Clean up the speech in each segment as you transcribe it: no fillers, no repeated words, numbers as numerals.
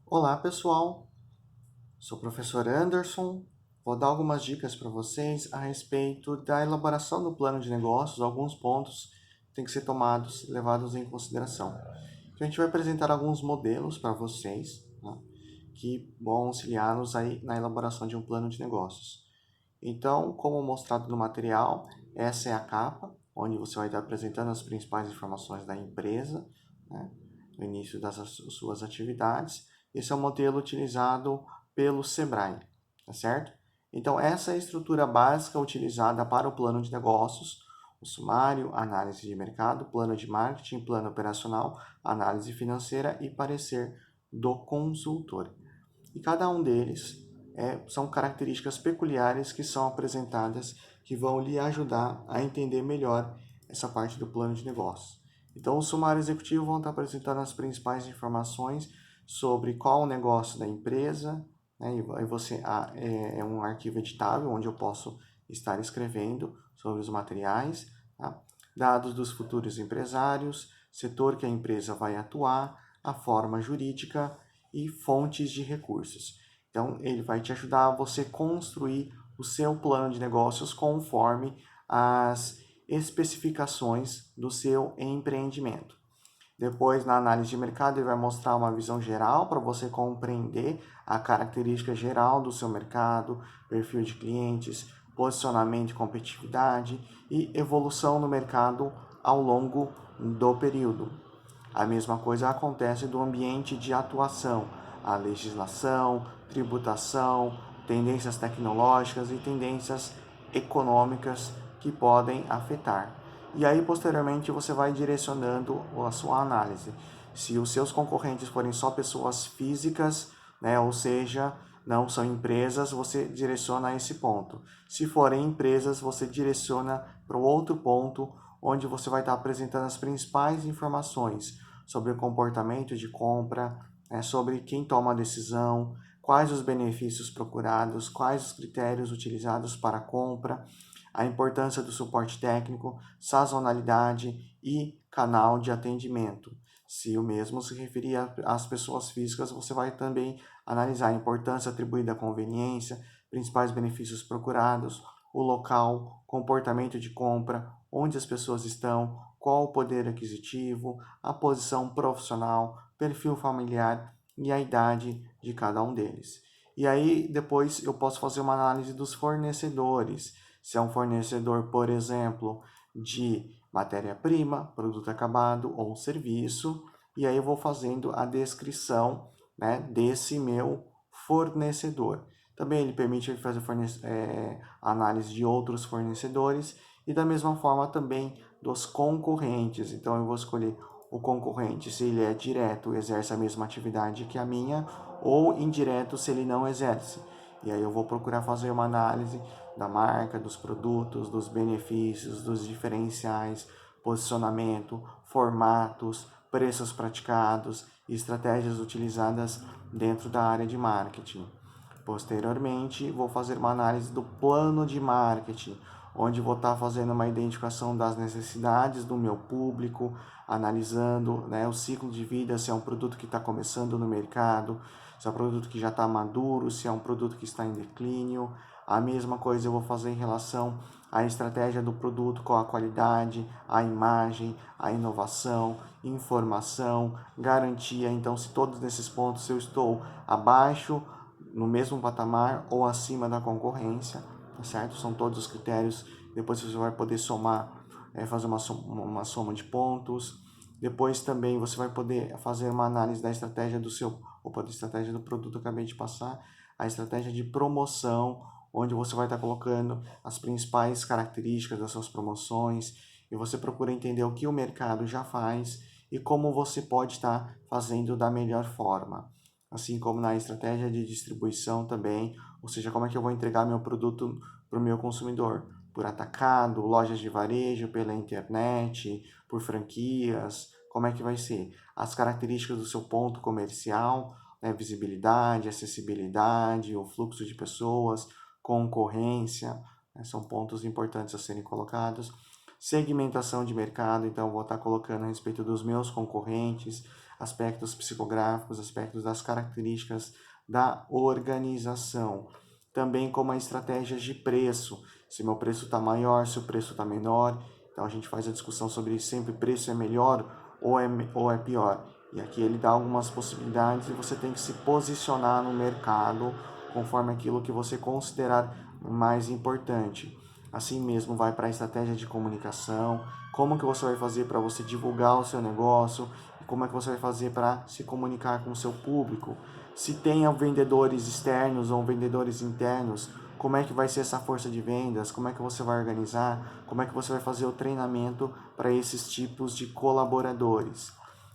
Olá, pessoal. Sou o professor Anderson. Vou dar algumas dicas para vocês a respeito da elaboração do plano de negócios, alguns pontos que têm que ser tomados, levados em consideração. Então, a gente vai apresentar alguns modelos para vocês, né, que vão auxiliá-los aí na elaboração de um plano de negócios. Então, como mostrado no material, essa é a capa, onde você vai estar apresentando as principais informações da empresa, né, no início das suas atividades. Esse é o modelo utilizado pelo Sebrae, tá certo? Então, essa é a estrutura básica utilizada para o plano de negócios, o sumário, análise de mercado, plano de marketing, plano operacional, análise financeira e parecer do consultor. E cada um deles são características peculiares que são apresentadas que vão lhe ajudar a entender melhor essa parte do plano de negócios. Então, o sumário executivo vão estar apresentando as principais informações sobre qual o negócio da empresa, né, e você é um arquivo editável onde eu posso estar escrevendo sobre os materiais, tá? Dados dos futuros empresários, setor que a empresa vai atuar, a forma jurídica e fontes de recursos. Então, ele vai te ajudar a você construir o seu plano de negócios conforme as especificações do seu empreendimento. Depois, na análise de mercado, ele vai mostrar uma visão geral para você compreender a característica geral do seu mercado, perfil de clientes, posicionamento e competitividade e evolução no mercado ao longo do período. A mesma coisa acontece do ambiente de atuação, a legislação, tributação, tendências tecnológicas e tendências econômicas que podem afetar. E aí, posteriormente, você vai direcionando a sua análise. Se os seus concorrentes forem só pessoas físicas, né, ou seja, não são empresas, você direciona a esse ponto. Se forem empresas, você direciona para o outro ponto, onde você vai estar apresentando as principais informações sobre o comportamento de compra, sobre quem toma a decisão, quais os benefícios procurados, quais os critérios utilizados para a compra, a importância do suporte técnico, sazonalidade e canal de atendimento. Se o mesmo se referir às pessoas físicas, você vai também analisar a importância atribuída à conveniência, principais benefícios procurados, o local, comportamento de compra, onde as pessoas estão, qual o poder aquisitivo, a posição profissional, perfil familiar e a idade de cada um deles. E aí depois eu posso fazer uma análise dos fornecedores. Se é um fornecedor, por exemplo, de matéria-prima, produto acabado ou serviço, e aí eu vou fazendo a descrição, né, desse meu fornecedor. Também ele permite fazer análise de outros fornecedores e da mesma forma também dos concorrentes. Então eu vou escolher o concorrente se ele é direto, exerce a mesma atividade que a minha, ou indireto se ele não exerce. E aí eu vou procurar fazer uma análise da marca, dos produtos, dos benefícios, dos diferenciais, posicionamento, formatos, preços praticados e estratégias utilizadas dentro da área de marketing. Posteriormente, vou fazer uma análise do plano de marketing, onde vou estar fazendo uma identificação das necessidades do meu público, analisando, né, o ciclo de vida, se é um produto que está começando no mercado, se é um produto que já está maduro, se é um produto que está em declínio. A mesma coisa eu vou fazer em relação à estratégia do produto, com a qualidade, a imagem, a inovação, informação, garantia. Então, se todos esses pontos eu estou abaixo, no mesmo patamar ou acima da concorrência, tá certo? São todos os critérios. Depois você vai poder somar, fazer uma soma de pontos. Depois também você vai poder fazer uma análise da estratégia do seu, opa, da estratégia do produto, acabei de passar, a estratégia de promoção, onde você vai estar colocando as principais características das suas promoções e você procura entender o que o mercado já faz e como você pode estar fazendo da melhor forma. Assim como na estratégia de distribuição também, ou seja, como é que eu vou entregar meu produto para o meu consumidor? Por atacado, lojas de varejo, pela internet, por franquias, como é que vai ser? As características do seu ponto comercial, né, visibilidade, acessibilidade, o fluxo de pessoas, concorrência, né, são pontos importantes a serem colocados. Segmentação de mercado, então vou estar colocando a respeito dos meus concorrentes, aspectos psicográficos, aspectos das características da organização. Também como a estratégia de preço, se meu preço está maior, se o preço está menor. Então a gente faz a discussão sobre sempre preço é melhor ou é pior. E aqui ele dá algumas possibilidades e você tem que se posicionar no mercado conforme aquilo que você considerar mais importante. Assim mesmo vai para a estratégia de comunicação, como que você vai fazer para você divulgar o seu negócio, e como é que você vai fazer para se comunicar com o seu público. Se tem vendedores externos ou vendedores internos, como é que vai ser essa força de vendas, como é que você vai organizar, como é que você vai fazer o treinamento para esses tipos de colaboradores.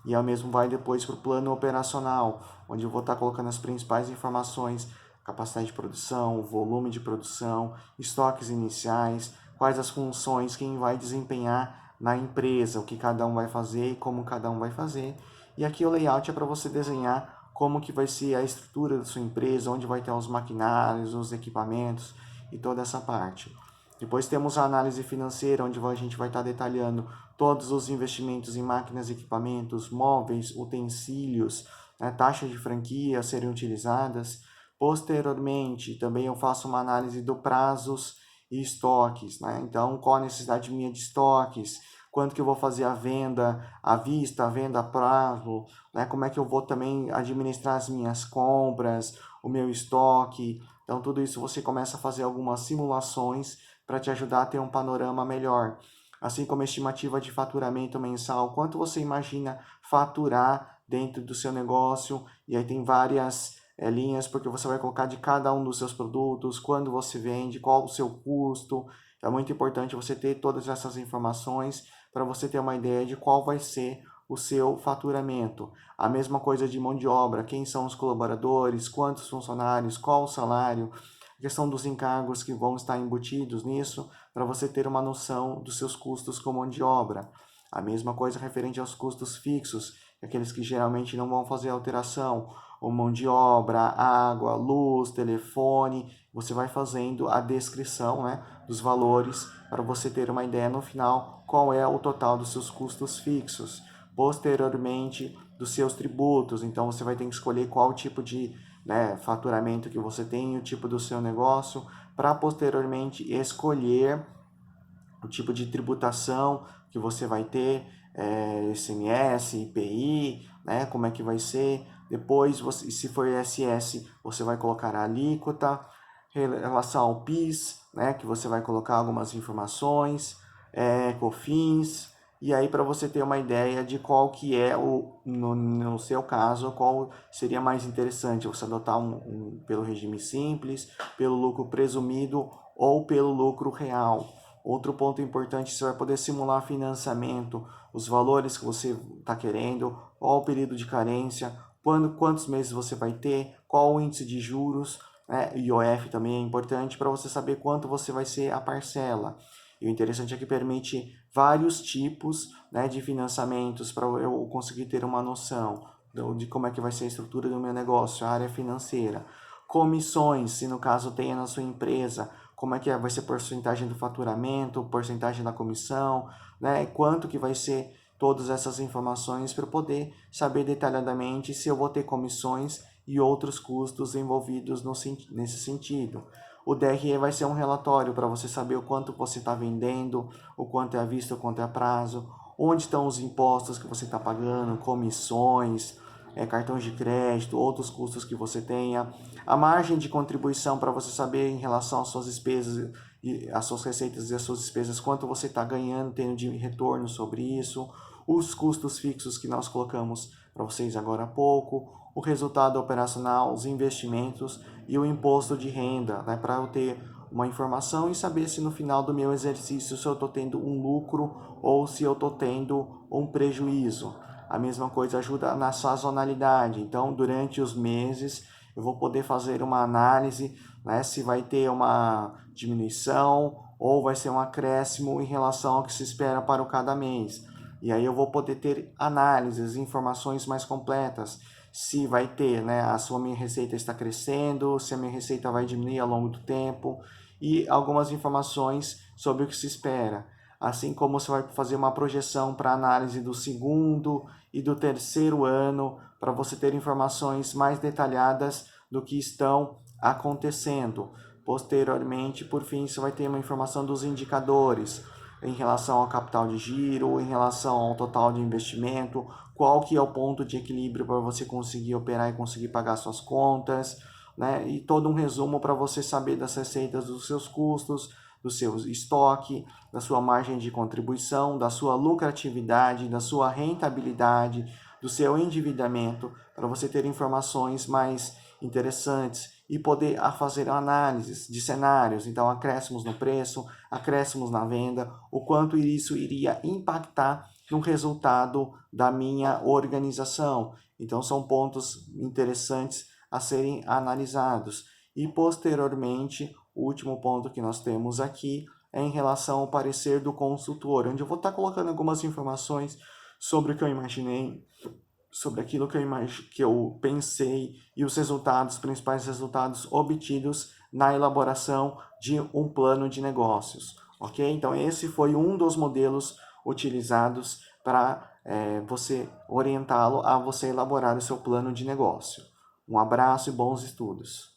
E ao mesmo vai depois para o plano operacional, onde eu vou estar colocando as principais informações, capacidade de produção, volume de produção, estoques iniciais, quais as funções, quem vai desempenhar na empresa, o que cada um vai fazer e como cada um vai fazer. E aqui o layout é para você desenhar como que vai ser a estrutura da sua empresa, onde vai ter os maquinários, os equipamentos e toda essa parte. Depois temos a análise financeira, onde a gente vai estar detalhando todos os investimentos em máquinas, equipamentos, móveis, utensílios, né, taxas de franquia a serem utilizadas. Posteriormente, também eu faço uma análise do prazos e estoques, né? Então, qual a necessidade minha de estoques, quanto que eu vou fazer a venda à vista, a venda a prazo, né? Como é que eu vou também administrar as minhas compras, o meu estoque. Então, tudo isso você começa a fazer algumas simulações para te ajudar a ter um panorama melhor. Assim como a estimativa de faturamento mensal, quanto você imagina faturar dentro do seu negócio, e aí tem várias linhas, porque você vai colocar de cada um dos seus produtos, quando você vende, qual o seu custo. É muito importante você ter todas essas informações para você ter uma ideia de qual vai ser o seu faturamento. A mesma coisa de mão de obra, quem são os colaboradores, quantos funcionários, qual o salário, a questão dos encargos que vão estar embutidos nisso, para você ter uma noção dos seus custos com mão de obra. A mesma coisa referente aos custos fixos, aqueles que geralmente não vão fazer alteração, ou mão de obra, água, luz, telefone. Você vai fazendo a descrição, né, dos valores para você ter uma ideia no final qual é o total dos seus custos fixos. Posteriormente, dos seus tributos. Então você vai ter que escolher qual tipo de, né, faturamento que você tem, o tipo do seu negócio, para posteriormente escolher o tipo de tributação que você vai ter, ICMS, IPI, né, como é que vai ser. Depois, você, se for ISS, você vai colocar a alíquota, em relação ao PIS, né, que você vai colocar algumas informações, COFINS, e aí para você ter uma ideia de qual que é, no seu caso, qual seria mais interessante, você adotar pelo regime simples, pelo lucro presumido ou pelo lucro real. Outro ponto importante, você vai poder simular financiamento, os valores que você está querendo, qual o período de carência, quantos meses você vai ter, qual o índice de juros, né? IOF também é importante para você saber quanto você vai ser a parcela. E o interessante é que permite vários tipos, né, de financiamentos para eu conseguir ter uma noção de como é que vai ser a estrutura do meu negócio, a área financeira. Comissões, se no caso tenha na sua empresa, como é que vai ser a porcentagem do faturamento, porcentagem da comissão, né? Quanto que vai ser todas essas informações para eu poder saber detalhadamente se eu vou ter comissões e outros custos envolvidos nesse sentido. O DRE vai ser um relatório para você saber o quanto você está vendendo, o quanto é à vista, o quanto é a prazo, onde estão os impostos que você está pagando, comissões, cartões de crédito, outros custos que você tenha, a margem de contribuição para você saber em relação às suas despesas, e às suas receitas e às suas despesas, quanto você está ganhando, tendo de retorno sobre isso, os custos fixos que nós colocamos para vocês agora há pouco, o resultado operacional, os investimentos e o imposto de renda, né, para eu ter uma informação e saber se no final do meu exercício se eu estou tendo um lucro ou se eu estou tendo um prejuízo. A mesma coisa ajuda na sazonalidade. Então, durante os meses, eu vou poder fazer uma análise, né, se vai ter uma diminuição ou vai ser um acréscimo em relação ao que se espera para o cada mês. E aí eu vou poder ter análises, informações mais completas. Se vai ter, né, a sua minha receita está crescendo, se a minha receita vai diminuir ao longo do tempo e algumas informações sobre o que se espera. assim como você vai fazer uma projeção para análise do segundo e do terceiro ano, para você ter informações mais detalhadas do que estão acontecendo. Posteriormente, por fim, você vai ter uma informação dos indicadores em relação ao capital de giro, em relação ao total de investimento, qual que é o ponto de equilíbrio para você conseguir operar e conseguir pagar suas contas, né? E todo um resumo para você saber das receitas dos seus custos, do seu estoque, da sua margem de contribuição, da sua lucratividade, da sua rentabilidade, do seu endividamento, para você ter informações mais interessantes e poder fazer análises de cenários, então acréscimos no preço, acréscimos na venda, o quanto isso iria impactar no resultado da minha organização. Então são pontos interessantes a serem analisados. E posteriormente, o último ponto que nós temos aqui é em relação ao parecer do consultor, onde eu vou estar colocando algumas informações sobre o que eu imaginei, sobre aquilo que eu pensei e os resultados, principais resultados obtidos na elaboração de um plano de negócios, ok? Então esse foi um dos modelos utilizados para você orientá-lo a você elaborar o seu plano de negócio. Um abraço e bons estudos.